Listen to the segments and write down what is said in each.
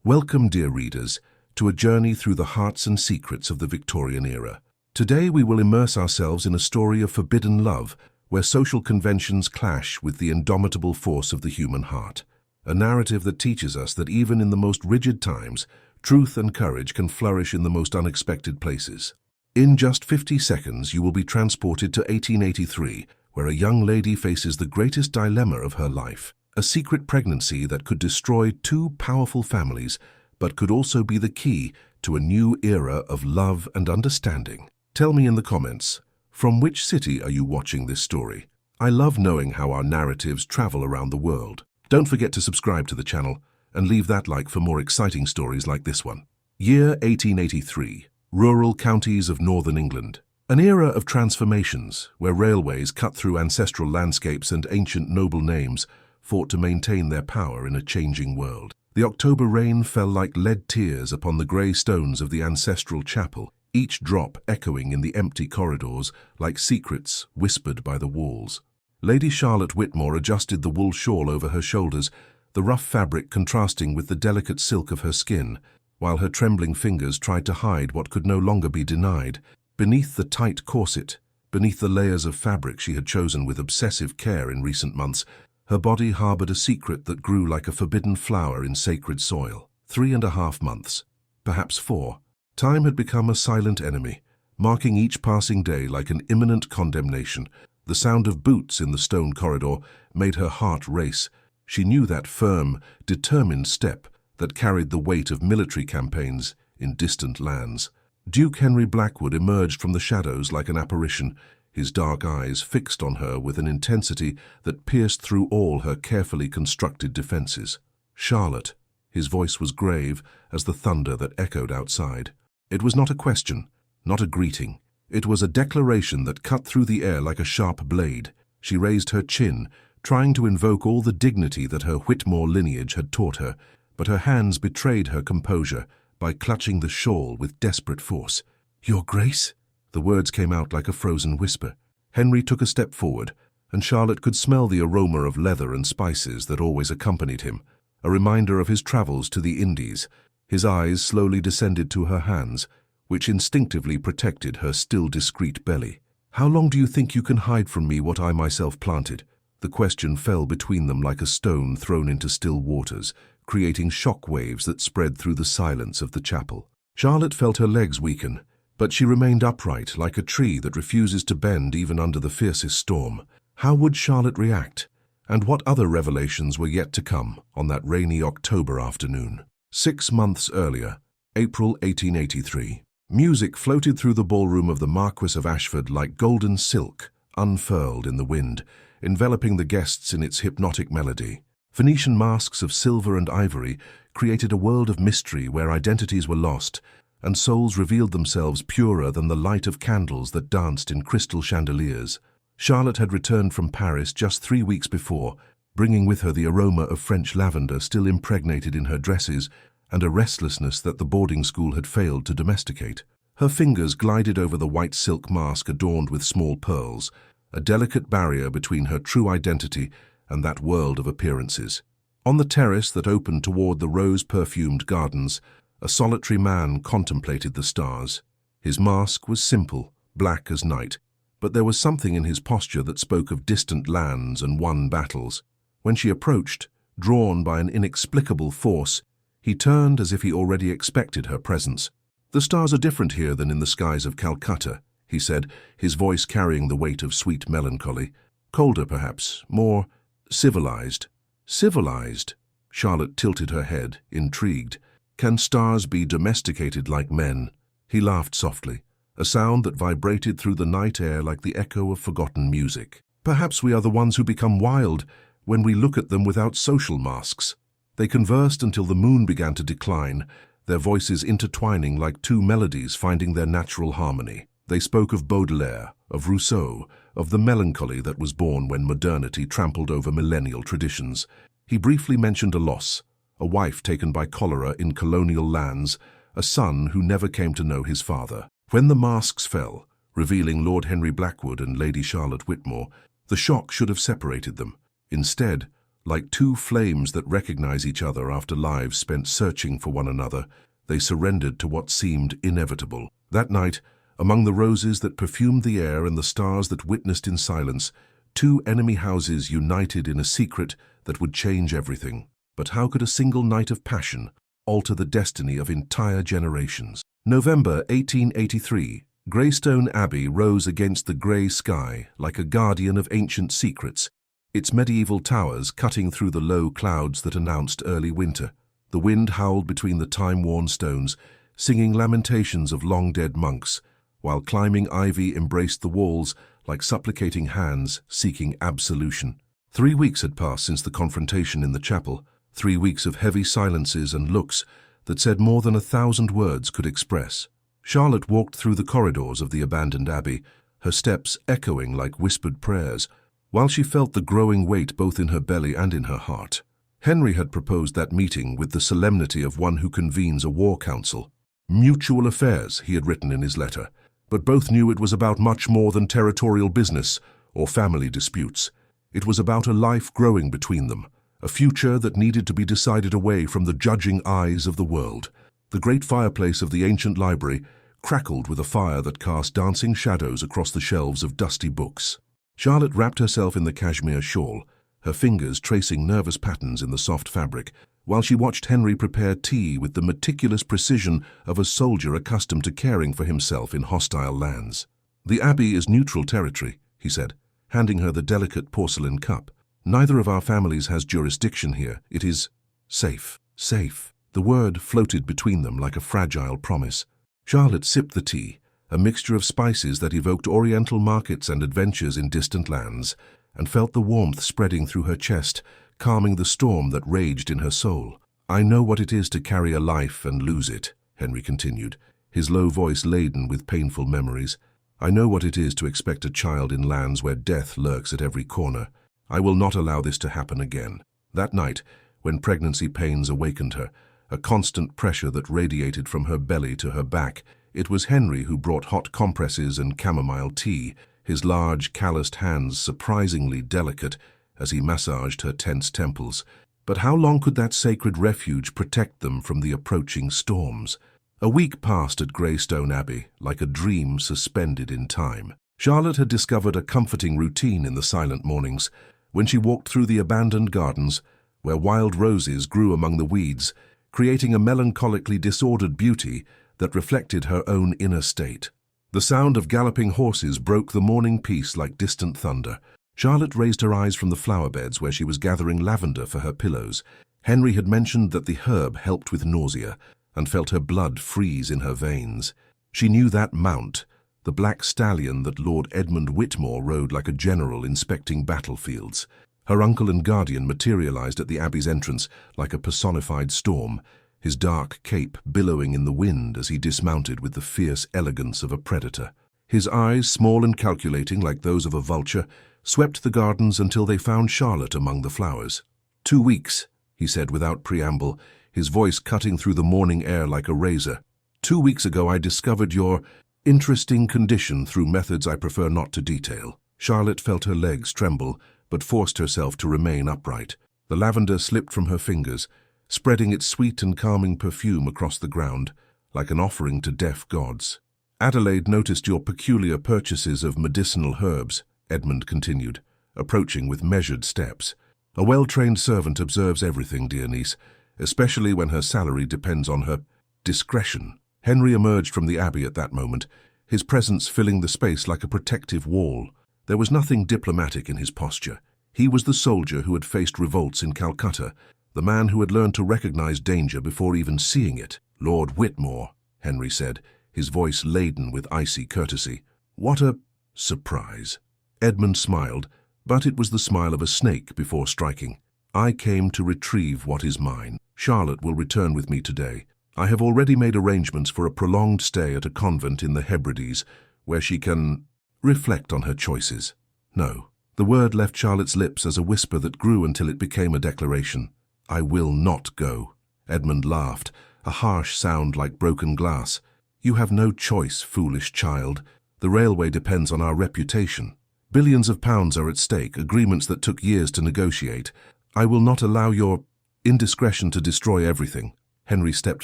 Welcome, dear readers, to a journey through the hearts and secrets of the Victorian era. Today we will immerse ourselves in a story of forbidden love, where social conventions clash with the indomitable force of the human heart. A narrative that teaches us that even in the most rigid times, truth and courage can flourish in the most unexpected places. In just 50 seconds, you will be transported to 1883, where a young lady faces the greatest dilemma of her life. A secret pregnancy that could destroy two powerful families, but could also be the key to a new era of love and understanding. Tell me in the comments, from which city are you watching this story? I love knowing how our narratives travel around the world. Don't forget to subscribe to the channel and leave that like for more exciting stories like this one. Year 1883, rural counties of northern England. An era of transformations where railways cut through ancestral landscapes and ancient noble names fought to maintain their power in a changing world. The October rain fell like lead tears upon the grey stones of the ancestral chapel, each drop echoing in the empty corridors like secrets whispered by the walls. Lady Charlotte Whitmore adjusted the wool shawl over her shoulders, the rough fabric contrasting with the delicate silk of her skin, while her trembling fingers tried to hide what could no longer be denied. Beneath the tight corset, beneath the layers of fabric she had chosen with obsessive care in recent months, her body harbored a secret that grew like a forbidden flower in sacred soil. 3.5 months, perhaps 4. Time had become a silent enemy, marking each passing day like an imminent condemnation. The sound of boots in the stone corridor made her heart race. She knew that firm, determined step that carried the weight of military campaigns in distant lands. Duke Henry Blackwood emerged from the shadows like an apparition, his dark eyes fixed on her with an intensity that pierced through all her carefully constructed defenses. "Charlotte," his voice was grave as the thunder that echoed outside. It was not a question, not a greeting. It was a declaration that cut through the air like a sharp blade. She raised her chin, trying to invoke all the dignity that her Whitmore lineage had taught her, but her hands betrayed her composure by clutching the shawl with desperate force. "Your Grace?" The words came out like a frozen whisper. Henry took a step forward, and Charlotte could smell the aroma of leather and spices that always accompanied him, a reminder of his travels to the Indies. His eyes slowly descended to her hands, which instinctively protected her still discreet belly. "How long do you think you can hide from me what I myself planted?" The question fell between them like a stone thrown into still waters, creating shock waves that spread through the silence of the chapel. Charlotte felt her legs weaken, but she remained upright like a tree that refuses to bend even under the fiercest storm. How would Charlotte react? And what other revelations were yet to come on that rainy October afternoon? 6 months earlier, April 1883. Music floated through the ballroom of the Marquis of Ashford like golden silk, unfurled in the wind, enveloping the guests in its hypnotic melody. Venetian masks of silver and ivory created a world of mystery where identities were lost, and souls revealed themselves purer than the light of candles that danced in crystal chandeliers. Charlotte had returned from Paris just 3 weeks before, bringing with her the aroma of French lavender still impregnated in her dresses and a restlessness that the boarding school had failed to domesticate. Her fingers glided over the white silk mask adorned with small pearls, a delicate barrier between her true identity and that world of appearances. On the terrace that opened toward the rose-perfumed gardens, a solitary man contemplated the stars. His mask was simple, black as night, but there was something in his posture that spoke of distant lands and won battles. When she approached, drawn by an inexplicable force, he turned as if he already expected her presence. "The stars are different here than in the skies of Calcutta," he said, his voice carrying the weight of sweet melancholy. "Colder, perhaps, more civilized." "Civilized?" Charlotte tilted her head, intrigued. "Can stars be domesticated like men?" He laughed softly, a sound that vibrated through the night air like the echo of forgotten music. "Perhaps we are the ones who become wild when we look at them without social masks." They conversed until the moon began to decline, their voices intertwining like two melodies finding their natural harmony. They spoke of Baudelaire, of Rousseau, of the melancholy that was born when modernity trampled over millennial traditions. He briefly mentioned a loss, a wife taken by cholera in colonial lands, a son who never came to know his father. When the masks fell, revealing Lord Henry Blackwood and Lady Charlotte Whitmore, the shock should have separated them. Instead, Like two flames that recognize each other after lives spent searching for one another, they surrendered to what seemed inevitable. That night, among the roses that perfumed the air and the stars that witnessed in silence, two enemy houses united in a secret that would change everything. But how could a single night of passion alter the destiny of entire generations? November 1883. Greystone Abbey rose against the grey sky like a guardian of ancient secrets, its medieval towers cutting through the low clouds that announced early winter. The wind howled between the time-worn stones, singing lamentations of long-dead monks, while climbing ivy embraced the walls like supplicating hands seeking absolution. 3 weeks had passed since the confrontation in the chapel, 3 weeks of heavy silences and looks that said more than 1,000 words could express. Charlotte walked through the corridors of the abandoned abbey, her steps echoing like whispered prayers, while she felt the growing weight both in her belly and in her heart. Henry had proposed that meeting with the solemnity of one who convenes a war council. Mutual affairs, he had written in his letter, but both knew it was about much more than territorial business or family disputes. It was about a life growing between them, a future that needed to be decided away from the judging eyes of the world. The great fireplace of the ancient library crackled with a fire that cast dancing shadows across the shelves of dusty books. Charlotte wrapped herself in the cashmere shawl, her fingers tracing nervous patterns in the soft fabric, while she watched Henry prepare tea with the meticulous precision of a soldier accustomed to caring for himself in hostile lands. "The abbey is neutral territory," he said, handing her the delicate porcelain cup. "Neither of our families has jurisdiction here. It is safe." Safe. The word floated between them like a fragile promise. Charlotte sipped the tea, a mixture of spices that evoked oriental markets and adventures in distant lands, and felt the warmth spreading through her chest, calming the storm that raged in her soul. "I know what it is to carry a life and lose it," Henry continued, his low voice laden with painful memories. "I know what it is to expect a child in lands where death lurks at every corner. I will not allow this to happen again." That night, when pregnancy pains awakened her, a constant pressure that radiated from her belly to her back, it was Henry who brought hot compresses and chamomile tea, his large, calloused hands surprisingly delicate as he massaged her tense temples. But how long could that sacred refuge protect them from the approaching storms? A week passed at Greystone Abbey, like a dream suspended in time. Charlotte had discovered a comforting routine in the silent mornings, when she walked through the abandoned gardens, where wild roses grew among the weeds, creating a melancholically disordered beauty that reflected her own inner state. The sound of galloping horses broke the morning peace like distant thunder. Charlotte raised her eyes from the flower beds where she was gathering lavender for her pillows. Henry had mentioned that the herb helped with nausea, and felt her blood freeze in her veins. She knew that mount, the black stallion that Lord Edmund Whitmore rode like a general inspecting battlefields. Her uncle and guardian materialized at the abbey's entrance like a personified storm, his dark cape billowing in the wind as he dismounted with the fierce elegance of a predator. His eyes, small and calculating like those of a vulture, swept the gardens until they found Charlotte among the flowers. 2 weeks, he said without preamble, his voice cutting through the morning air like a razor. 2 weeks ago I discovered your interesting condition through methods I prefer not to detail. Charlotte felt her legs tremble, but forced herself to remain upright. The lavender slipped from her fingers, spreading its sweet and calming perfume across the ground, like an offering to deaf gods. Adelaide noticed your peculiar purchases of medicinal herbs, Edmund continued, approaching with measured steps. A well-trained servant observes everything, dear niece, especially when her salary depends on her discretion. Henry emerged from the abbey at that moment, his presence filling the space like a protective wall. There was nothing diplomatic in his posture. He was the soldier who had faced revolts in Calcutta, the man who had learned to recognize danger before even seeing it. "Lord Whitmore," Henry said, his voice laden with icy courtesy. "What a surprise." Edmund smiled, but it was the smile of a snake before striking. "I came to retrieve what is mine. Charlotte will return with me today. I have already made arrangements for a prolonged stay at a convent in the Hebrides, where she can reflect on her choices." No. The word left Charlotte's lips as a whisper that grew until it became a declaration. "I will not go." Edmund laughed, a harsh sound like broken glass. "You have no choice, foolish child. The railway depends on our reputation. Billions of pounds are at stake, agreements that took years to negotiate. I will not allow your indiscretion to destroy everything. Henry stepped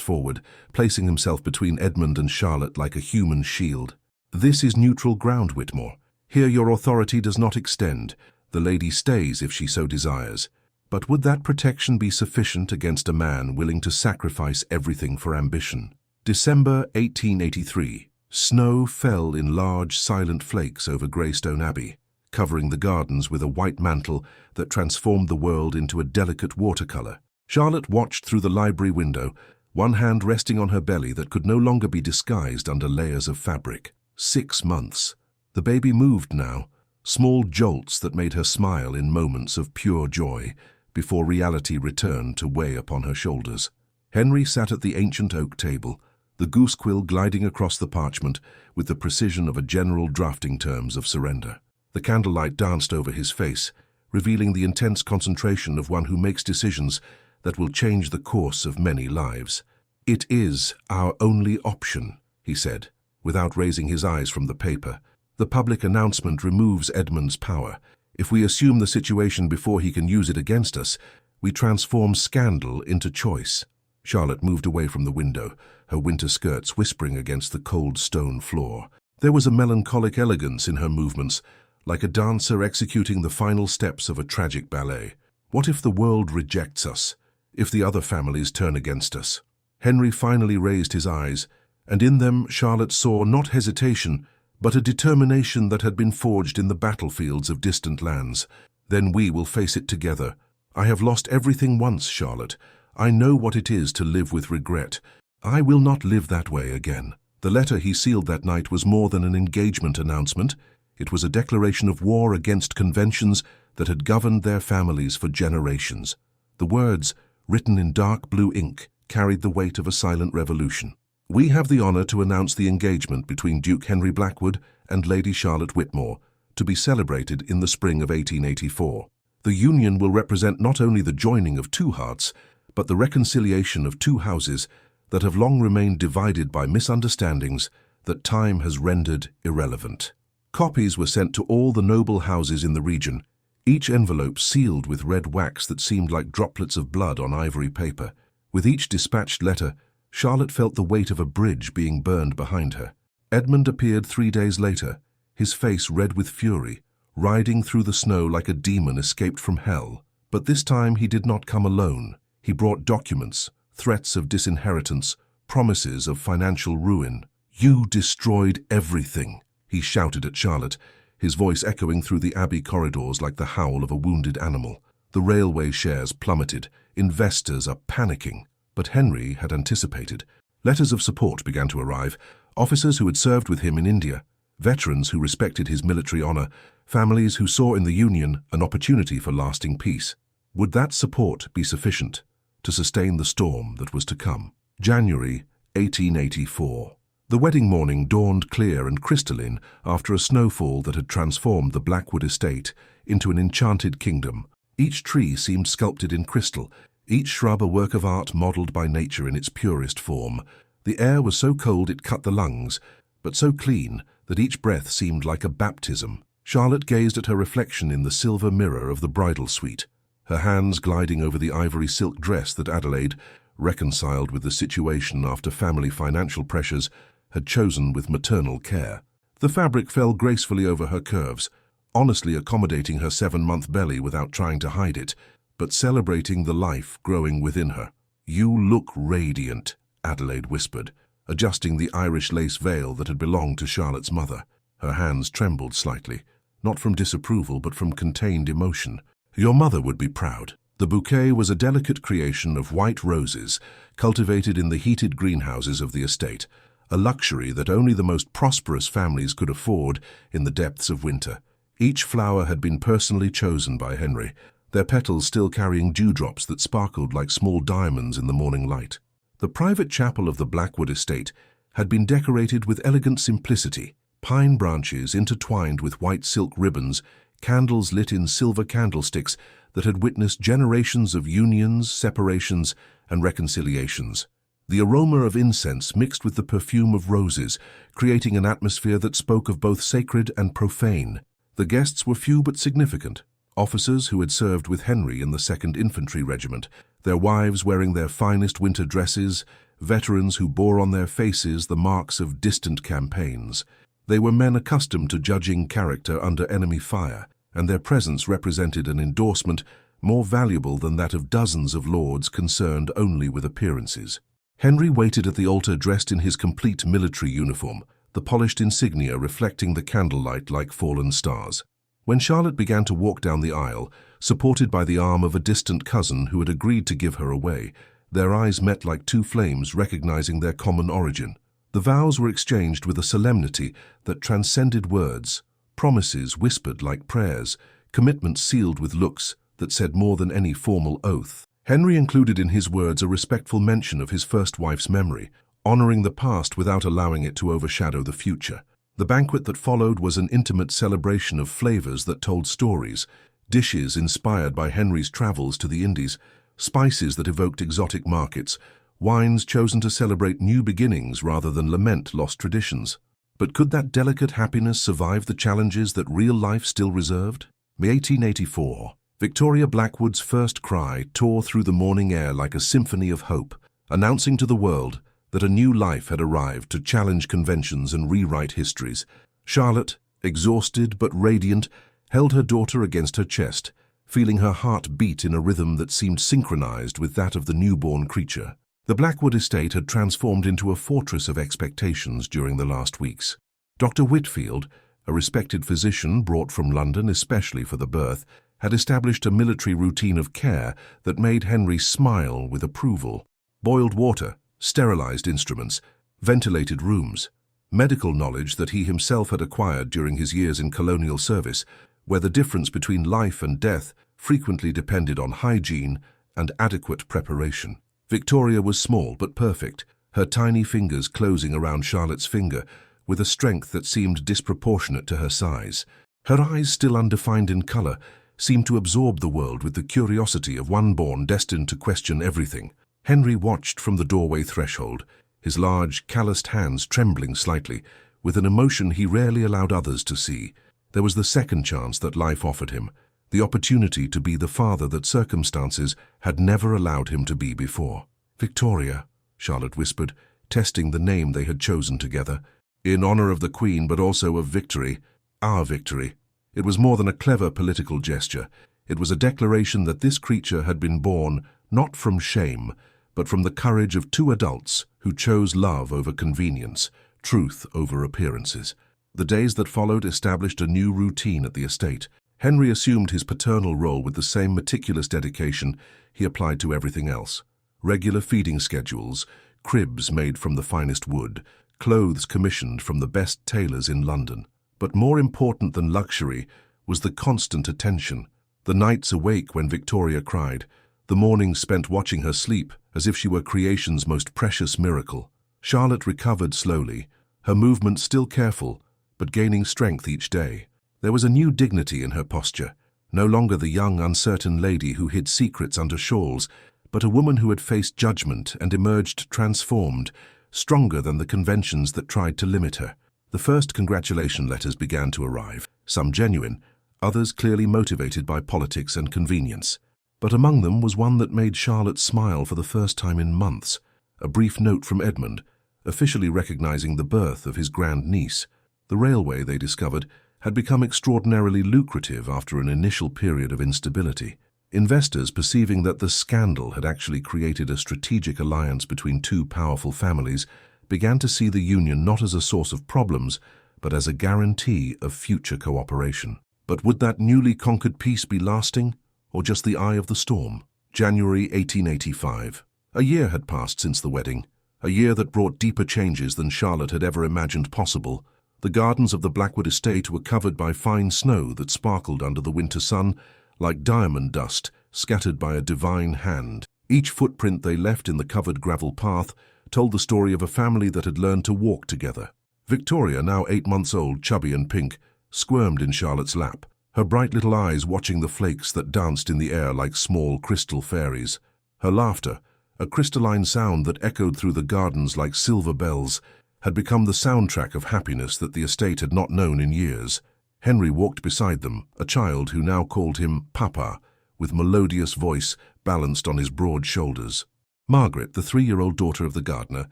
forward, placing himself between Edmund and Charlotte like a human shield. This is neutral ground, Whitmore. Here your authority does not extend. The lady stays if she so desires. But would that protection be sufficient against a man willing to sacrifice everything for ambition? December 1883. Snow fell in large, silent flakes over Greystone Abbey, covering the gardens with a white mantle that transformed the world into a delicate watercolor. Charlotte watched through the library window, one hand resting on her belly that could no longer be disguised under layers of fabric. 6 months. The baby moved now, small jolts that made her smile in moments of pure joy, before reality returned to weigh upon her shoulders. Henry sat at the ancient oak table, the goose quill gliding across the parchment with the precision of a general drafting terms of surrender. The candlelight danced over his face, revealing the intense concentration of one who makes decisions that will change the course of many lives. "It is our only option," he said, without raising his eyes from the paper. "The public announcement removes Edmund's power. If we assume the situation before he can use it against us, we transform scandal into choice." Charlotte moved away from the window, her winter skirts whispering against the cold stone floor. There was a melancholic elegance in her movements, like a dancer executing the final steps of a tragic ballet. What if the world rejects us? If the other families turn against us? Henry finally raised his eyes, and in them Charlotte saw not hesitation, but a determination that had been forged in the battlefields of distant lands. "Then we will face it together. I have lost everything once, Charlotte. I know what it is to live with regret. I will not live that way again." The letter he sealed that night was more than an engagement announcement. It was a declaration of war against conventions that had governed their families for generations. The words, written in dark blue ink, carried the weight of a silent revolution. "We have the honor to announce the engagement between Duke Henry Blackwood and Lady Charlotte Whitmore, to be celebrated in the spring of 1884. The union will represent not only the joining of two hearts, but the reconciliation of two houses that have long remained divided by misunderstandings that time has rendered irrelevant." Copies were sent to all the noble houses in the region, each envelope sealed with red wax that seemed like droplets of blood on ivory paper. With each dispatched letter, Charlotte felt the weight of a bridge being burned behind her. Edmund appeared 3 days later, his face red with fury, riding through the snow like a demon escaped from hell. But this time he did not come alone. He brought documents, threats of disinheritance, promises of financial ruin. "You destroyed everything," he shouted at Charlotte, his voice echoing through the Abbey corridors like the howl of a wounded animal. The railway shares plummeted. Investors are panicking. But Henry had anticipated. Letters of support began to arrive. Officers who had served with him in India, veterans who respected his military honor, families who saw in the Union an opportunity for lasting peace. Would that support be sufficient to sustain the storm that was to come? January 1884. The wedding morning dawned clear and crystalline after a snowfall that had transformed the Blackwood estate into an enchanted kingdom. Each tree seemed sculpted in crystal, each shrub a work of art modeled by nature in its purest form. The air was so cold it cut the lungs, but so clean that each breath seemed like a baptism. Charlotte gazed at her reflection in the silver mirror of the bridal suite, her hands gliding over the ivory silk dress that Adelaide, reconciled with the situation after family financial pressures, had chosen with maternal care. The fabric fell gracefully over her curves, honestly accommodating her 7-month belly without trying to hide it, but celebrating the life growing within her. "You look radiant," Adelaide whispered, adjusting the Irish lace veil that had belonged to Charlotte's mother. Her hands trembled slightly, not from disapproval but from contained emotion. "Your mother would be proud." The bouquet was a delicate creation of white roses, cultivated in the heated greenhouses of the estate, a luxury that only the most prosperous families could afford in the depths of winter. Each flower had been personally chosen by Henry, their petals still carrying dewdrops that sparkled like small diamonds in the morning light. The private chapel of the Blackwood estate had been decorated with elegant simplicity, pine branches intertwined with white silk ribbons, candles lit in silver candlesticks that had witnessed generations of unions, separations, and reconciliations. The aroma of incense mixed with the perfume of roses, creating an atmosphere that spoke of both sacred and profane. The guests were few but significant. Officers who had served with Henry in the 2nd Infantry Regiment, their wives wearing their finest winter dresses, veterans who bore on their faces the marks of distant campaigns. They were men accustomed to judging character under enemy fire, and their presence represented an endorsement more valuable than that of dozens of lords concerned only with appearances. Henry waited at the altar dressed in his complete military uniform, the polished insignia reflecting the candlelight like fallen stars. When Charlotte began to walk down the aisle, supported by the arm of a distant cousin who had agreed to give her away, their eyes met like two flames recognizing their common origin. The vows were exchanged with a solemnity that transcended words, promises whispered like prayers, commitments sealed with looks that said more than any formal oath. Henry included in his words a respectful mention of his first wife's memory, honoring the past without allowing it to overshadow the future. The banquet that followed was an intimate celebration of flavors that told stories, dishes inspired by Henry's travels to the Indies, spices that evoked exotic markets, wines chosen to celebrate new beginnings rather than lament lost traditions. But could that delicate happiness survive the challenges that real life still reserved? 1884. Victoria Blackwood's first cry tore through the morning air like a symphony of hope, announcing to the world that a new life had arrived to challenge conventions and rewrite histories. Charlotte, exhausted but radiant, held her daughter against her chest, feeling her heart beat in a rhythm that seemed synchronized with that of the newborn creature. The Blackwood estate had transformed into a fortress of expectations during the last weeks. Dr. Whitfield, a respected physician brought from London especially for the birth, had established a military routine of care that made Henry smile with approval. Boiled water, sterilized instruments, ventilated rooms, medical knowledge that he himself had acquired during his years in colonial service, where the difference between life and death frequently depended on hygiene and adequate preparation. Victoria was small but perfect, her tiny fingers closing around Charlotte's finger with a strength that seemed disproportionate to her size. Her eyes, still undefined in color, seemed to absorb the world with the curiosity of one born destined to question everything. Henry watched from the doorway threshold, his large, calloused hands trembling slightly, with an emotion he rarely allowed others to see. There was the second chance that life offered him, the opportunity to be the father that circumstances had never allowed him to be before. "Victoria," Charlotte whispered, testing the name they had chosen together, in honor of the Queen but also of victory, our victory. It was more than a clever political gesture. It was a declaration that this creature had been born not from shame, but from the courage of two adults who chose love over convenience, truth over appearances. The days that followed established a new routine at the estate. Henry assumed his paternal role with the same meticulous dedication he applied to everything else. Regular feeding schedules, cribs made from the finest wood, clothes commissioned from the best tailors in London. But more important than luxury was the constant attention. The nights awake when Victoria cried, the mornings spent watching her sleep as if she were creation's most precious miracle. Charlotte recovered slowly, her movements still careful, but gaining strength each day. There was a new dignity in her posture, no longer the young, uncertain lady who hid secrets under shawls, but a woman who had faced judgment and emerged transformed, stronger than the conventions that tried to limit her. The first congratulation letters began to arrive, some genuine, others clearly motivated by politics and convenience. But among them was one that made Charlotte smile for the first time in months, a brief note from Edmund, officially recognizing the birth of his grandniece. The railway, they discovered, had become extraordinarily lucrative after an initial period of instability. Investors, perceiving that the scandal had actually created a strategic alliance between two powerful families, began to see the union not as a source of problems, but as a guarantee of future cooperation. But would that newly conquered peace be lasting, or just the eye of the storm? January 1885. A year had passed since the wedding, a year that brought deeper changes than Charlotte had ever imagined possible. The gardens of the Blackwood estate were covered by fine snow that sparkled under the winter sun, like diamond dust scattered by a divine hand. Each footprint they left in the covered gravel path told the story of a family that had learned to walk together. Victoria, now 8 months old, chubby and pink, squirmed in Charlotte's lap, her bright little eyes watching the flakes that danced in the air like small crystal fairies. Her laughter, a crystalline sound that echoed through the gardens like silver bells, had become the soundtrack of happiness that the estate had not known in years. Henry walked beside them, a child who now called him Papa, with melodious voice balanced on his broad shoulders. Margaret, the 3-year-old daughter of the gardener,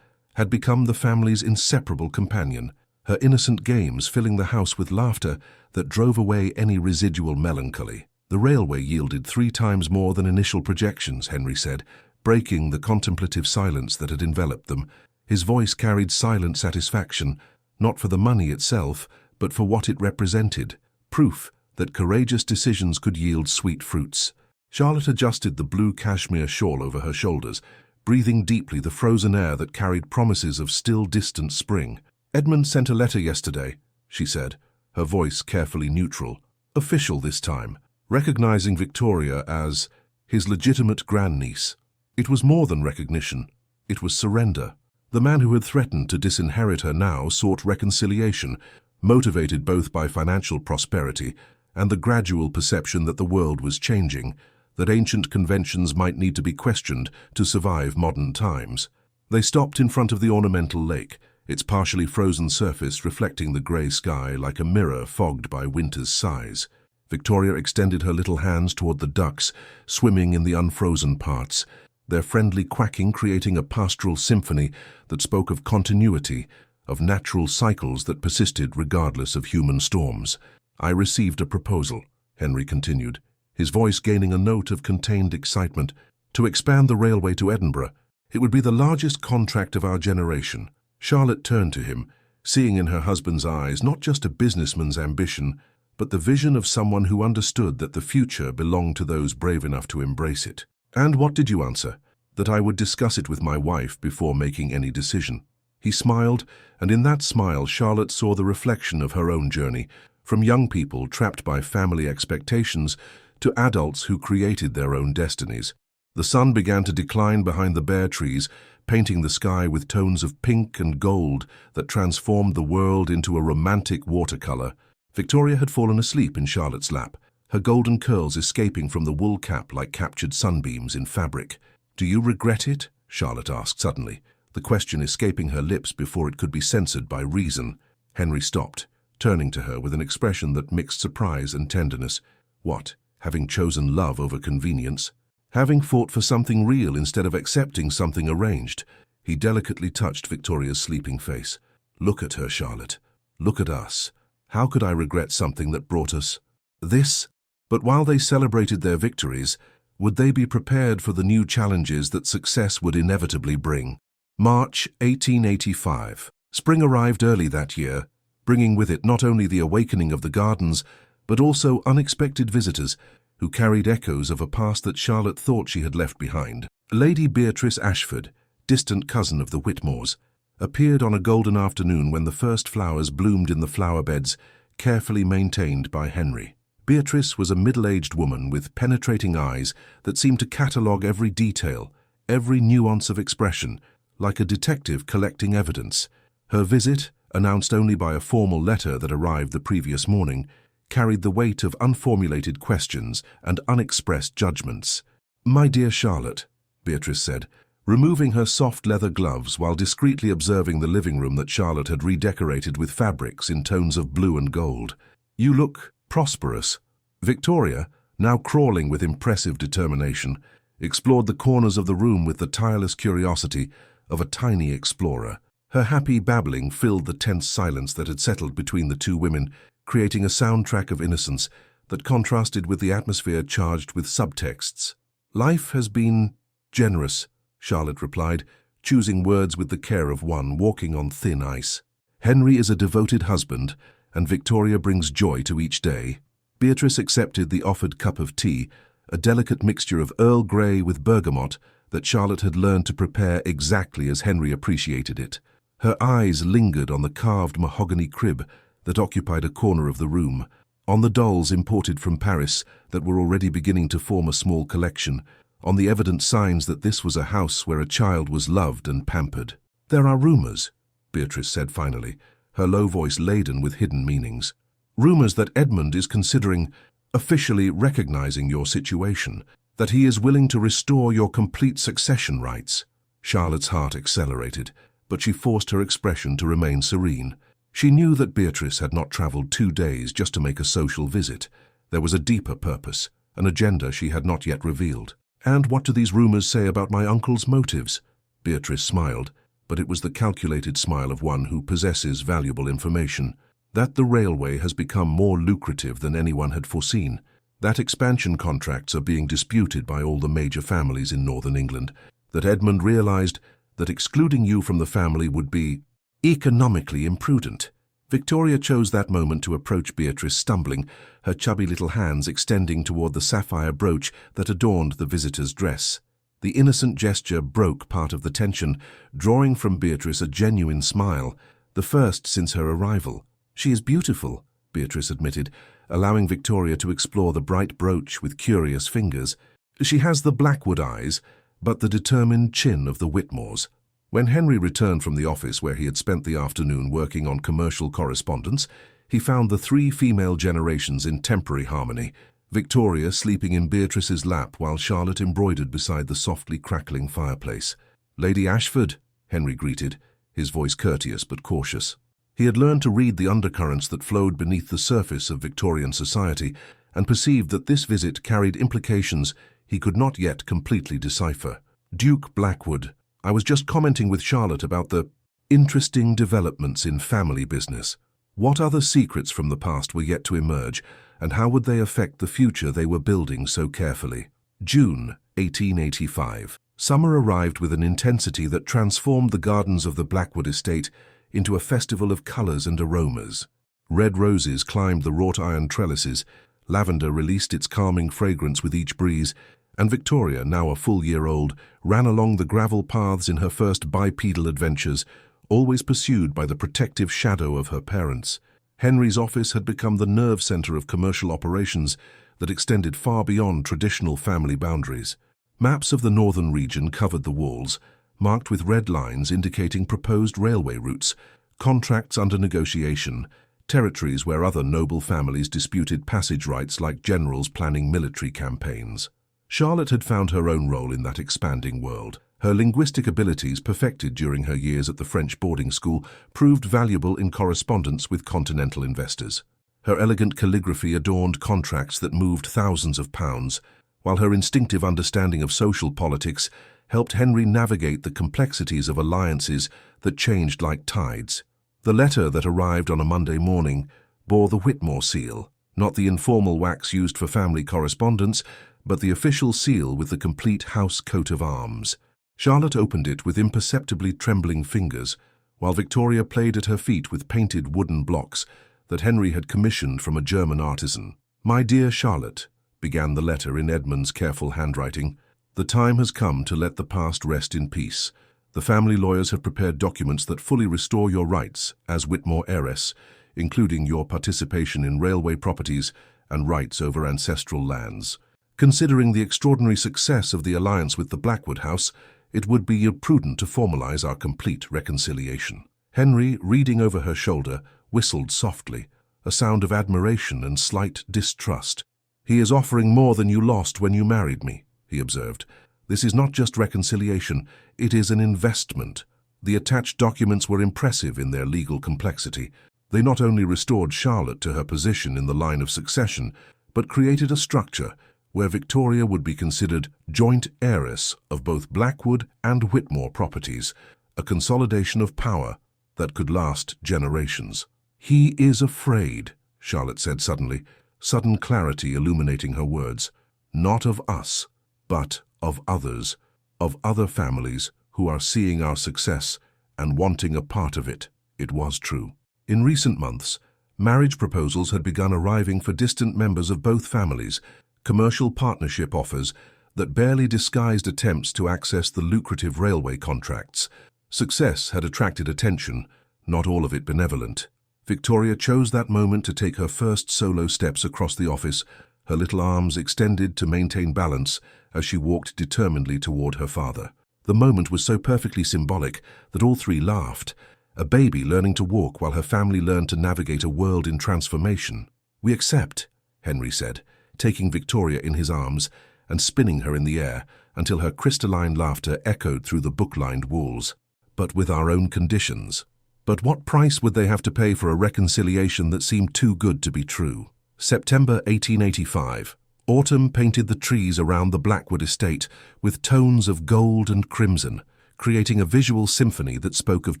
had become the family's inseparable companion, her innocent games filling the house with laughter that drove away any residual melancholy. The railway yielded 3 times more than initial projections, Henry said, breaking the contemplative silence that had enveloped them. His voice carried silent satisfaction, not for the money itself, but for what it represented, proof that courageous decisions could yield sweet fruits. Charlotte adjusted the blue cashmere shawl over her shoulders, breathing deeply the frozen air that carried promises of still distant spring. "Edmund sent a letter yesterday," she said, her voice carefully neutral, official this time, recognizing Victoria as his legitimate grandniece. It was more than recognition. It was surrender. The man who had threatened to disinherit her now sought reconciliation, motivated both by financial prosperity and the gradual perception that the world was changing, that ancient conventions might need to be questioned to survive modern times. They stopped in front of the ornamental lake, its partially frozen surface reflecting the grey sky like a mirror fogged by winter's sighs. Victoria extended her little hands toward the ducks, swimming in the unfrozen parts, their friendly quacking creating a pastoral symphony that spoke of continuity, of natural cycles that persisted regardless of human storms. "I received a proposal," Henry continued, his voice gaining a note of contained excitement, "to expand the railway to Edinburgh. It would be the largest contract of our generation." Charlotte turned to him, seeing in her husband's eyes not just a businessman's ambition, but the vision of someone who understood that the future belonged to those brave enough to embrace it. "And what did you answer?" "That I would discuss it with my wife before making any decision." He smiled, and in that smile Charlotte saw the reflection of her own journey, from young people trapped by family expectations to adults who created their own destinies. The sun began to decline behind the bare trees, painting the sky with tones of pink and gold that transformed the world into a romantic watercolor. Victoria had fallen asleep in Charlotte's lap, her golden curls escaping from the wool cap like captured sunbeams in fabric. "Do you regret it?" Charlotte asked suddenly, the question escaping her lips before it could be censored by reason. Henry stopped, turning to her with an expression that mixed surprise and tenderness. "What, having chosen love over convenience? Having fought for something real instead of accepting something arranged?" He delicately touched Victoria's sleeping face. "Look at her, Charlotte. Look at us. How could I regret something that brought us this?" But while they celebrated their victories, would they be prepared for the new challenges that success would inevitably bring? March 1885. Spring arrived early that year, bringing with it not only the awakening of the gardens, but also unexpected visitors who carried echoes of a past that Charlotte thought she had left behind. Lady Beatrice Ashford, distant cousin of the Whitmores, appeared on a golden afternoon when the first flowers bloomed in the flower beds, carefully maintained by Henry. Beatrice was a middle-aged woman with penetrating eyes that seemed to catalogue every detail, every nuance of expression, like a detective collecting evidence. Her visit, announced only by a formal letter that arrived the previous morning, carried the weight of unformulated questions and unexpressed judgments. "My dear Charlotte," Beatrice said, removing her soft leather gloves while discreetly observing the living room that Charlotte had redecorated with fabrics in tones of blue and gold. "You look prosperous." Victoria, now crawling with impressive determination, explored the corners of the room with the tireless curiosity of a tiny explorer. Her happy babbling filled the tense silence that had settled between the two women, creating a soundtrack of innocence that contrasted with the atmosphere charged with subtexts. "Life has been generous," Charlotte replied, choosing words with the care of one walking on thin ice. "Henry is a devoted husband, and Victoria brings joy to each day." Beatrice accepted the offered cup of tea, a delicate mixture of Earl Grey with bergamot that Charlotte had learned to prepare exactly as Henry appreciated it. Her eyes lingered on the carved mahogany crib that occupied a corner of the room, on the dolls imported from Paris that were already beginning to form a small collection, on the evident signs that this was a house where a child was loved and pampered. "There are rumors," Beatrice said finally, her low voice laden with hidden meanings. "Rumors that Edmund is considering officially recognizing your situation, that he is willing to restore your complete succession rights." Charlotte's heart accelerated, but she forced her expression to remain serene. She knew that Beatrice had not travelled 2 days just to make a social visit. There was a deeper purpose, an agenda she had not yet revealed. "And what do these rumours say about my uncle's motives?" Beatrice smiled, but it was the calculated smile of one who possesses valuable information. That the railway has become more lucrative than anyone had foreseen. That expansion contracts are being disputed by all the major families in northern England. That Edmund realised that excluding you from the family would be economically imprudent. Victoria chose that moment to approach Beatrice, stumbling, her chubby little hands extending toward the sapphire brooch that adorned the visitor's dress. The innocent gesture broke part of the tension, drawing from Beatrice a genuine smile, the first since her arrival. "She is beautiful," Beatrice admitted, allowing Victoria to explore the bright brooch with curious fingers. "She has the Blackwood eyes, but the determined chin of the Whitmores." When Henry returned from the office where he had spent the afternoon working on commercial correspondence, he found the 3 female generations in temporary harmony, Victoria sleeping in Beatrice's lap while Charlotte embroidered beside the softly crackling fireplace. "Lady Ashford," Henry greeted, his voice courteous but cautious. He had learned to read the undercurrents that flowed beneath the surface of Victorian society and perceived that this visit carried implications he could not yet completely decipher. "Duke Blackwood, I was just commenting with Charlotte about the interesting developments in family business. What other secrets from the past were yet to emerge, and how would they affect the future they were building so carefully?" June 1885. Summer arrived with an intensity that transformed the gardens of the Blackwood estate into a festival of colours and aromas. Red roses climbed the wrought iron trellises, lavender released its calming fragrance with each breeze, and Victoria, now a full year old, ran along the gravel paths in her first bipedal adventures, always pursued by the protective shadow of her parents. Henry's office had become the nerve centre of commercial operations that extended far beyond traditional family boundaries. Maps of the northern region covered the walls, marked with red lines indicating proposed railway routes, contracts under negotiation, territories where other noble families disputed passage rights like generals planning military campaigns. Charlotte had found her own role in that expanding world. Her linguistic abilities, perfected during her years at the French boarding school, proved valuable in correspondence with continental investors. Her elegant calligraphy adorned contracts that moved thousands of pounds, while her instinctive understanding of social politics helped Henry navigate the complexities of alliances that changed like tides. The letter that arrived on a Monday morning bore the Whitmore seal, not the informal wax used for family correspondence, but the official seal with the complete house coat of arms. Charlotte opened it with imperceptibly trembling fingers, while Victoria played at her feet with painted wooden blocks that Henry had commissioned from a German artisan. "My dear Charlotte," began the letter in Edmund's careful handwriting, "the time has come to let the past rest in peace. The family lawyers have prepared documents that fully restore your rights as Whitmore heiress, including your participation in railway properties and rights over ancestral lands. Considering the extraordinary success of the alliance with the Blackwood House, it would be prudent to formalize our complete reconciliation." Henry, reading over her shoulder, whistled softly, a sound of admiration and slight distrust. "He is offering more than you lost when you married me," he observed. "This is not just reconciliation, it is an investment." The attached documents were impressive in their legal complexity. They not only restored Charlotte to her position in the line of succession, but created a structure where Victoria would be considered joint heiress of both Blackwood and Whitmore properties, a consolidation of power that could last generations. "He is afraid," Charlotte said suddenly, sudden clarity illuminating her words. "Not of us, but of others, of other families who are seeing our success and wanting a part of it." It was true. In recent months, marriage proposals had begun arriving for distant members of both families, commercial partnership offers that barely disguised attempts to access the lucrative railway contracts. Success had attracted attention, not all of it benevolent. Victoria chose that moment to take her first solo steps across the office, her little arms extended to maintain balance as she walked determinedly toward her father. The moment was so perfectly symbolic that all 3 laughed, a baby learning to walk while her family learned to navigate a world in transformation. "We accept," Henry said, taking Victoria in his arms and spinning her in the air until her crystalline laughter echoed through the book-lined walls. "But with our own conditions." But what price would they have to pay for a reconciliation that seemed too good to be true? September 1885. Autumn painted the trees around the Blackwood estate with tones of gold and crimson, creating a visual symphony that spoke of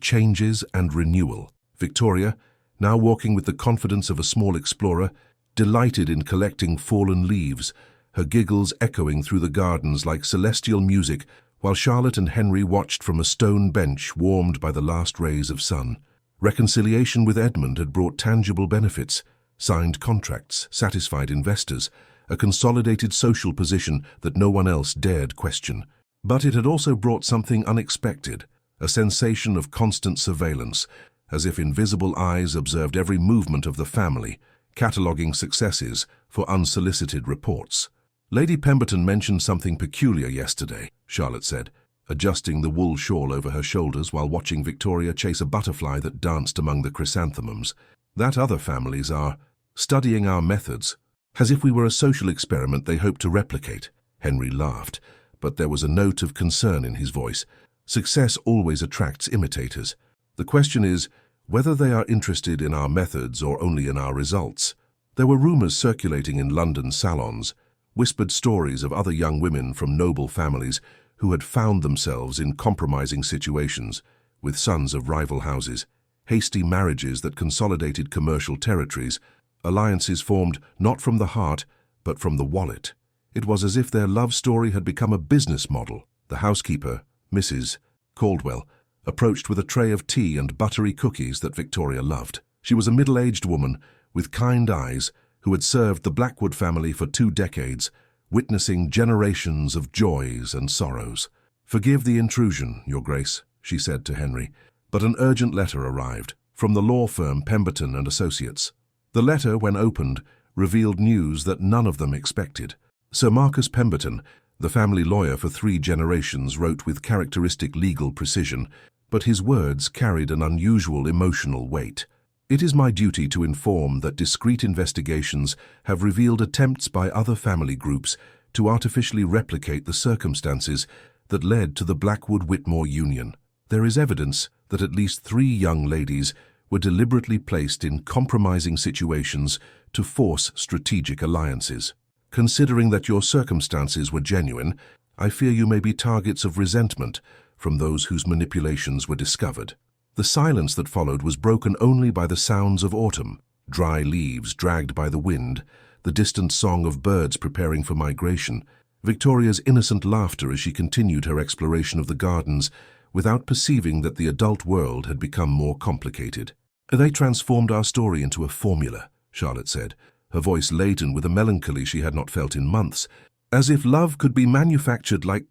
changes and renewal. Victoria, now walking with the confidence of a small explorer, delighted in collecting fallen leaves, her giggles echoing through the gardens like celestial music, while Charlotte and Henry watched from a stone bench warmed by the last rays of sun. Reconciliation with Edmund had brought tangible benefits, signed contracts, satisfied investors, a consolidated social position that no one else dared question. But it had also brought something unexpected, a sensation of constant surveillance, as if invisible eyes observed every movement of the family, cataloguing successes for unsolicited reports. "Lady Pemberton mentioned something peculiar yesterday," Charlotte said, adjusting the wool shawl over her shoulders while watching Victoria chase a butterfly that danced among the chrysanthemums. "That other families are studying our methods, as if we were a social experiment they hope to replicate." Henry laughed, but there was a note of concern in his voice. "Success always attracts imitators. The question is whether they are interested in our methods or only in our results." There were rumors circulating in London salons, whispered stories of other young women from noble families who had found themselves in compromising situations with sons of rival houses, hasty marriages that consolidated commercial territories, alliances formed not from the heart but from the wallet. It was as if their love story had become a business model. The housekeeper, Mrs. Caldwell, approached with a tray of tea and buttery cookies that Victoria loved. She was a middle-aged woman with kind eyes who had served the Blackwood family for 2 decades, witnessing generations of joys and sorrows. "Forgive the intrusion, Your Grace," she said to Henry, but an urgent letter arrived from the law firm Pemberton and Associates. The letter, when opened, revealed news that none of them expected. Sir Marcus Pemberton, the family lawyer for 3 generations, wrote with characteristic legal precision, but his words carried an unusual emotional weight. "It is my duty to inform that discreet investigations have revealed attempts by other family groups to artificially replicate the circumstances that led to the Blackwood-Whitmore union. There is evidence that at least 3 young ladies were deliberately placed in compromising situations to force strategic alliances. Considering that your circumstances were genuine, I fear you may be targets of resentment from those whose manipulations were discovered." The silence that followed was broken only by the sounds of autumn, dry leaves dragged by the wind, the distant song of birds preparing for migration, Victoria's innocent laughter as she continued her exploration of the gardens without perceiving that the adult world had become more complicated. "They transformed our story into a formula," Charlotte said, her voice laden with a melancholy she had not felt in months, "as if love could be manufactured like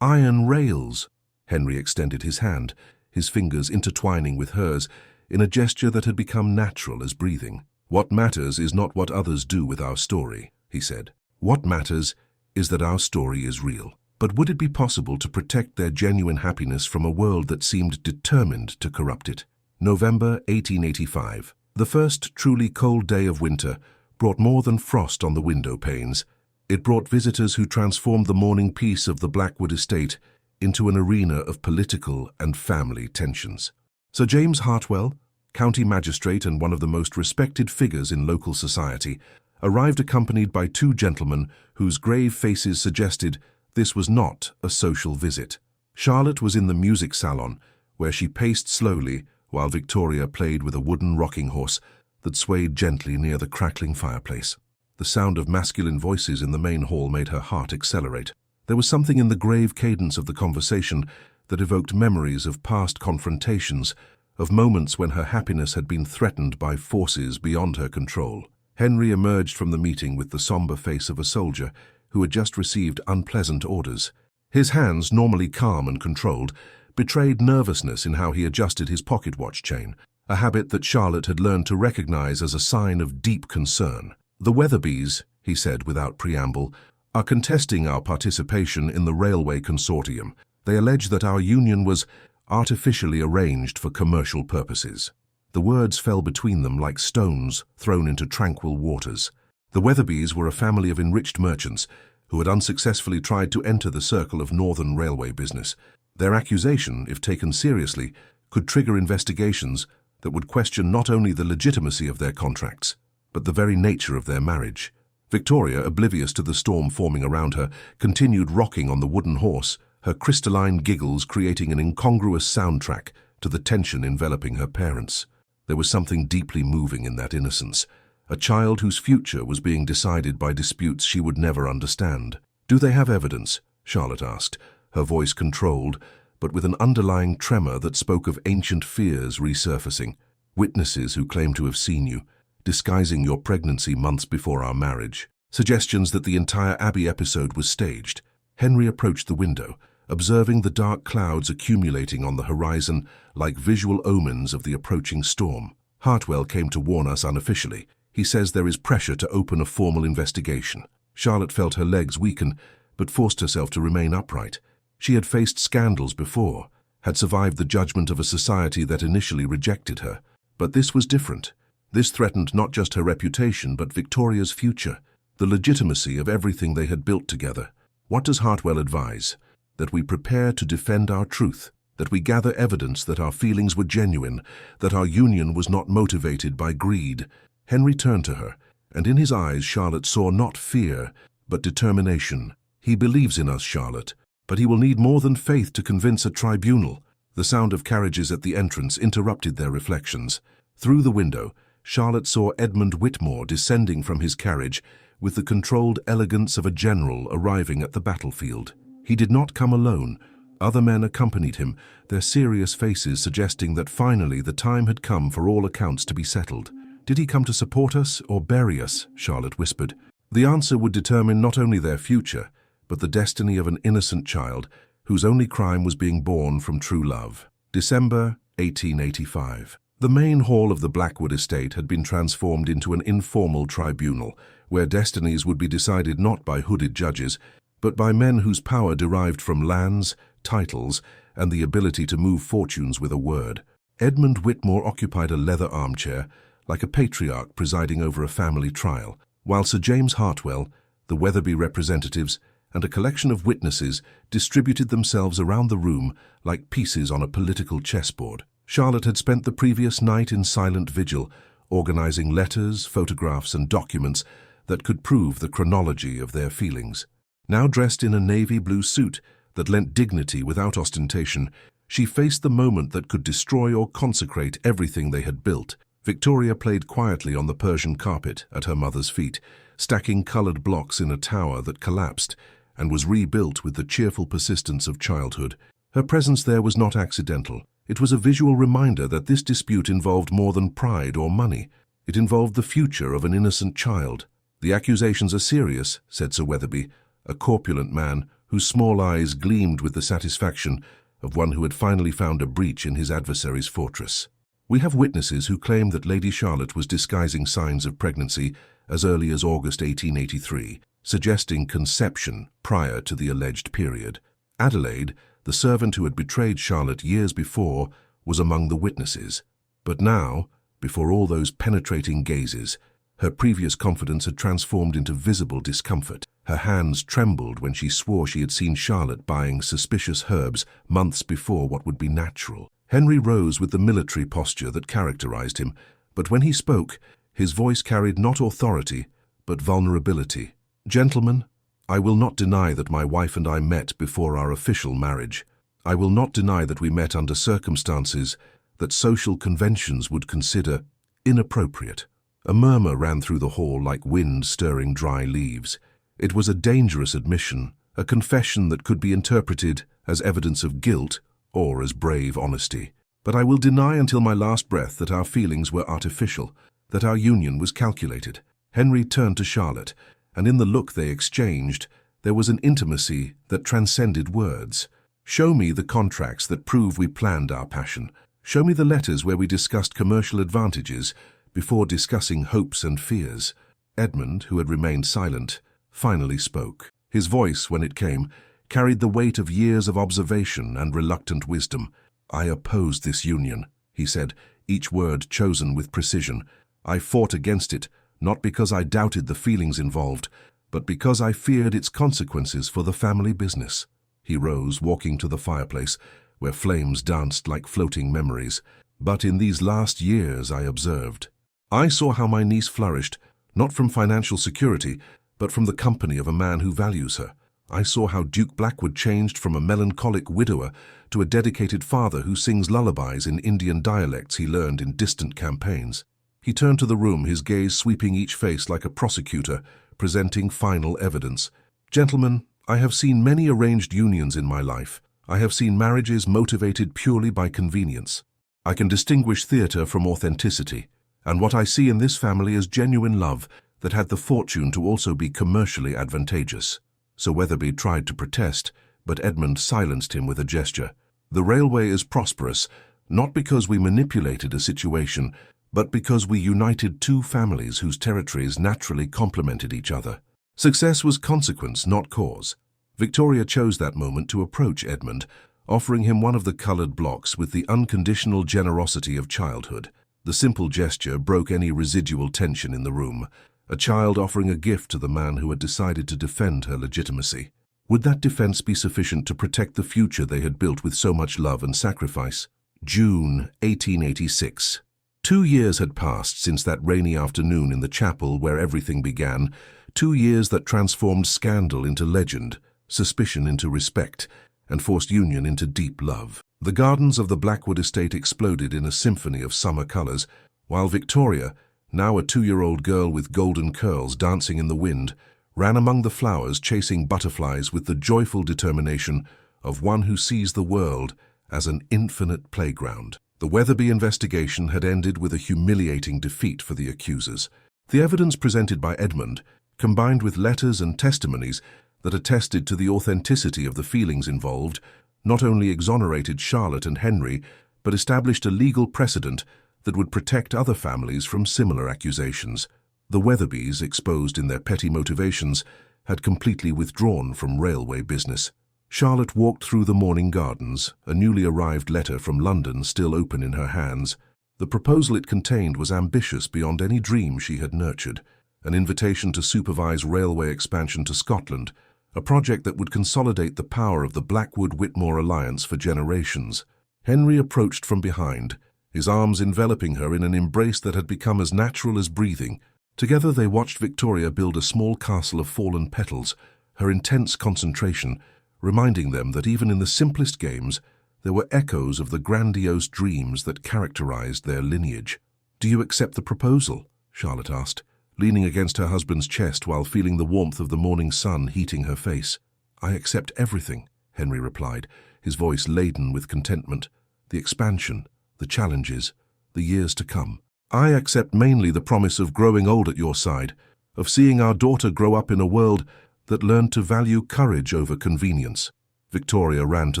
iron rails." Henry extended his hand, his fingers intertwining with hers in a gesture that had become natural as breathing. "What matters is not what others do with our story," he said. "What matters is that our story is real." But would it be possible to protect their genuine happiness from a world that seemed determined to corrupt it? November 1885. The first truly cold day of winter brought more than frost on the window panes. It brought visitors who transformed the morning peace of the Blackwood estate into an arena of political and family tensions. Sir James Hartwell, county magistrate and one of the most respected figures in local society, arrived accompanied by 2 gentlemen whose grave faces suggested this was not a social visit. Charlotte was in the music salon, where she paced slowly while Victoria played with a wooden rocking horse that swayed gently near the crackling fireplace. The sound of masculine voices in the main hall made her heart accelerate. There was something in the grave cadence of the conversation that evoked memories of past confrontations, of moments when her happiness had been threatened by forces beyond her control. Henry emerged from the meeting with the somber face of a soldier who had just received unpleasant orders. His hands, normally calm and controlled, betrayed nervousness in how he adjusted his pocket watch chain, a habit that Charlotte had learned to recognize as a sign of deep concern. "The Weatherbys," he said without preamble, "are contesting our participation in the railway consortium. They allege that our union was artificially arranged for commercial purposes." The words fell between them like stones thrown into tranquil waters. The Weatherbys were a family of enriched merchants who had unsuccessfully tried to enter the circle of Northern railway business. Their accusation, if taken seriously, could trigger investigations that would question not only the legitimacy of their contracts, but the very nature of their marriage. Victoria, oblivious to the storm forming around her, continued rocking on the wooden horse, her crystalline giggles creating an incongruous soundtrack to the tension enveloping her parents. There was something deeply moving in that innocence, a child whose future was being decided by disputes she would never understand. "Do they have evidence?" Charlotte asked, her voice controlled, but with an underlying tremor that spoke of ancient fears resurfacing. "Witnesses who claim to have seen you, disguising your pregnancy months before our marriage. Suggestions that the entire Abbey episode was staged." Henry approached the window, observing the dark clouds accumulating on the horizon like visual omens of the approaching storm. "Hartwell came to warn us unofficially. He says there is pressure to open a formal investigation." Charlotte felt her legs weaken, but forced herself to remain upright. She had faced scandals before, had survived the judgment of a society that initially rejected her. But this was different. This threatened not just her reputation, but Victoria's future, the legitimacy of everything they had built together. "What does Hartwell advise?" "That we prepare to defend our truth, that we gather evidence that our feelings were genuine, that our union was not motivated by greed." Henry turned to her, and in his eyes Charlotte saw not fear, but determination. "He believes in us, Charlotte, but he will need more than faith to convince a tribunal." The sound of carriages at the entrance interrupted their reflections. Through the window, Charlotte saw Edmund Whitmore descending from his carriage with the controlled elegance of a general arriving at the battlefield. He did not come alone. Other men accompanied him, their serious faces suggesting that finally the time had come for all accounts to be settled. "Did he come to support us or bury us?" Charlotte whispered. The answer would determine not only their future, but the destiny of an innocent child whose only crime was being born from true love. December 1885. The main hall of the Blackwood estate had been transformed into an informal tribunal, where destinies would be decided not by hooded judges, but by men whose power derived from lands, titles, and the ability to move fortunes with a word. Edmund Whitmore occupied a leather armchair, like a patriarch presiding over a family trial, while Sir James Hartwell, the Wetherby representatives, and a collection of witnesses distributed themselves around the room like pieces on a political chessboard. Charlotte had spent the previous night in silent vigil, organizing letters, photographs, and documents that could prove the chronology of their feelings. Now dressed in a navy blue suit that lent dignity without ostentation, she faced the moment that could destroy or consecrate everything they had built. Victoria played quietly on the Persian carpet at her mother's feet, stacking colored blocks in a tower that collapsed and was rebuilt with the cheerful persistence of childhood. Her presence there was not accidental. It was a visual reminder that this dispute involved more than pride or money. It involved the future of an innocent child. "The accusations are serious," said Sir Wetherby, a corpulent man whose small eyes gleamed with the satisfaction of one who had finally found a breach in his adversary's fortress. "We have witnesses who claim that Lady Charlotte was disguising signs of pregnancy as early as August 1883, suggesting conception prior to the alleged period. Adelaide, the servant who had betrayed Charlotte years before, was among the witnesses. But now, before all those penetrating gazes, her previous confidence had transformed into visible discomfort. Her hands trembled when she swore she had seen Charlotte buying suspicious herbs months before what would be natural. Henry rose with the military posture that characterized him, but when he spoke, his voice carried not authority, but vulnerability. "Gentlemen, I will not deny that my wife and I met before our official marriage. I will not deny that we met under circumstances that social conventions would consider inappropriate." A murmur ran through the hall like wind stirring dry leaves. It was a dangerous admission, a confession that could be interpreted as evidence of guilt or as brave honesty. "But I will deny until my last breath that our feelings were artificial, that our union was calculated." Henry turned to Charlotte, and in the look they exchanged, there was an intimacy that transcended words. "Show me the contracts that prove we planned our passion. Show me the letters where we discussed commercial advantages before discussing hopes and fears." Edmund, who had remained silent, finally spoke. His voice, when it came, carried the weight of years of observation and reluctant wisdom. "I opposed this union," he said, each word chosen with precision. "I fought against it, not because I doubted the feelings involved, but because I feared its consequences for the family business." He rose, walking to the fireplace, where flames danced like floating memories. But in these last years, I observed. I saw how my niece flourished, not from financial security, but from the company of a man who values her. I saw how Duke Blackwood changed from a melancholic widower to a dedicated father who sings lullabies in Indian dialects he learned in distant campaigns. He turned to the room, his gaze sweeping each face like a prosecutor, presenting final evidence. Gentlemen, I have seen many arranged unions in my life. I have seen marriages motivated purely by convenience. I can distinguish theatre from authenticity, and what I see in this family is genuine love that had the fortune to also be commercially advantageous. Sir Weatherby tried to protest, but Edmund silenced him with a gesture. The railway is prosperous, not because we manipulated a situation, but because we united two families whose territories naturally complemented each other. Success was consequence, not cause. Victoria chose that moment to approach Edmund, offering him one of the coloured blocks with the unconditional generosity of childhood. The simple gesture broke any residual tension in the room, a child offering a gift to the man who had decided to defend her legitimacy. Would that defense be sufficient to protect the future they had built with so much love and sacrifice? June 1886. 2 years had passed since that rainy afternoon in the chapel where everything began, 2 years that transformed scandal into legend, suspicion into respect, and forced union into deep love. The gardens of the Blackwood estate exploded in a symphony of summer colours, while Victoria, now a 2-year-old girl with golden curls dancing in the wind, ran among the flowers chasing butterflies with the joyful determination of one who sees the world as an infinite playground. The Weatherby investigation had ended with a humiliating defeat for the accusers. The evidence presented by Edmund, combined with letters and testimonies that attested to the authenticity of the feelings involved, not only exonerated Charlotte and Henry, but established a legal precedent that would protect other families from similar accusations. The Weatherbys, exposed in their petty motivations, had completely withdrawn from railway business. Charlotte walked through the morning gardens, a newly arrived letter from London still open in her hands. The proposal it contained was ambitious beyond any dream she had nurtured, an invitation to supervise railway expansion to Scotland, a project that would consolidate the power of the Blackwood-Whitmore alliance for generations. Henry approached from behind, his arms enveloping her in an embrace that had become as natural as breathing. Together they watched Victoria build a small castle of fallen petals, her intense concentration reminding them that even in the simplest games there were echoes of the grandiose dreams that characterized their lineage. "Do you accept the proposal?" Charlotte asked, leaning against her husband's chest while feeling the warmth of the morning sun heating her face. "I accept everything," Henry replied, his voice laden with contentment. "The expansion, the challenges, the years to come. I accept mainly the promise of growing old at your side, of seeing our daughter grow up in a world that learned to value courage over convenience." Victoria ran to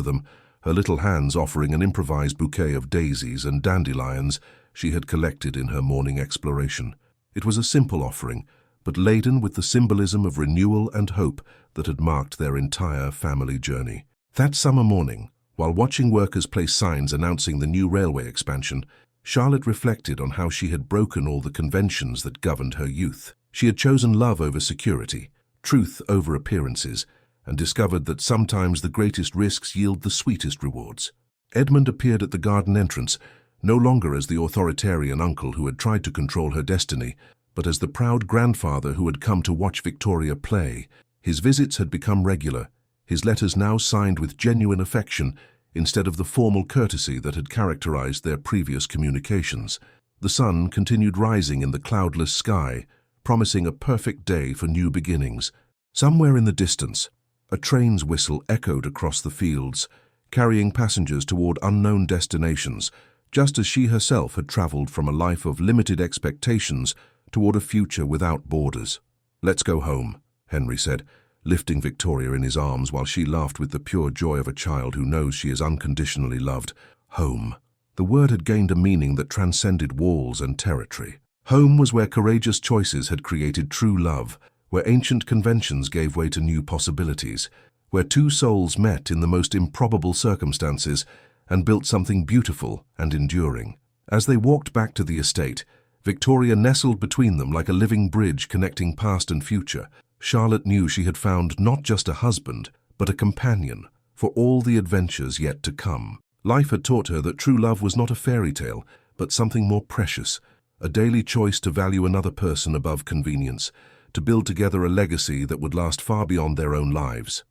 them, her little hands offering an improvised bouquet of daisies and dandelions she had collected in her morning exploration. It was a simple offering, but laden with the symbolism of renewal and hope that had marked their entire family journey. That summer morning, while watching workers place signs announcing the new railway expansion, Charlotte reflected on how she had broken all the conventions that governed her youth. She had chosen love over security, truth over appearances, and discovered that sometimes the greatest risks yield the sweetest rewards. Edmund appeared at the garden entrance, no longer as the authoritarian uncle who had tried to control her destiny, but as the proud grandfather who had come to watch Victoria play. His visits had become regular, his letters now signed with genuine affection instead of the formal courtesy that had characterized their previous communications. The sun continued rising in the cloudless sky, promising a perfect day for new beginnings. Somewhere in the distance, a train's whistle echoed across the fields, carrying passengers toward unknown destinations, just as she herself had traveled from a life of limited expectations toward a future without borders. "Let's go home," Henry said, lifting Victoria in his arms while she laughed with the pure joy of a child who knows she is unconditionally loved. Home. The word had gained a meaning that transcended walls and territory. Home was where courageous choices had created true love, where ancient conventions gave way to new possibilities, where two souls met in the most improbable circumstances and built something beautiful and enduring. As they walked back to the estate, Victoria nestled between them like a living bridge connecting past and future. Charlotte knew she had found not just a husband, but a companion for all the adventures yet to come. Life had taught her that true love was not a fairy tale, but something more precious, a daily choice to value another person above convenience, to build together a legacy that would last far beyond their own lives.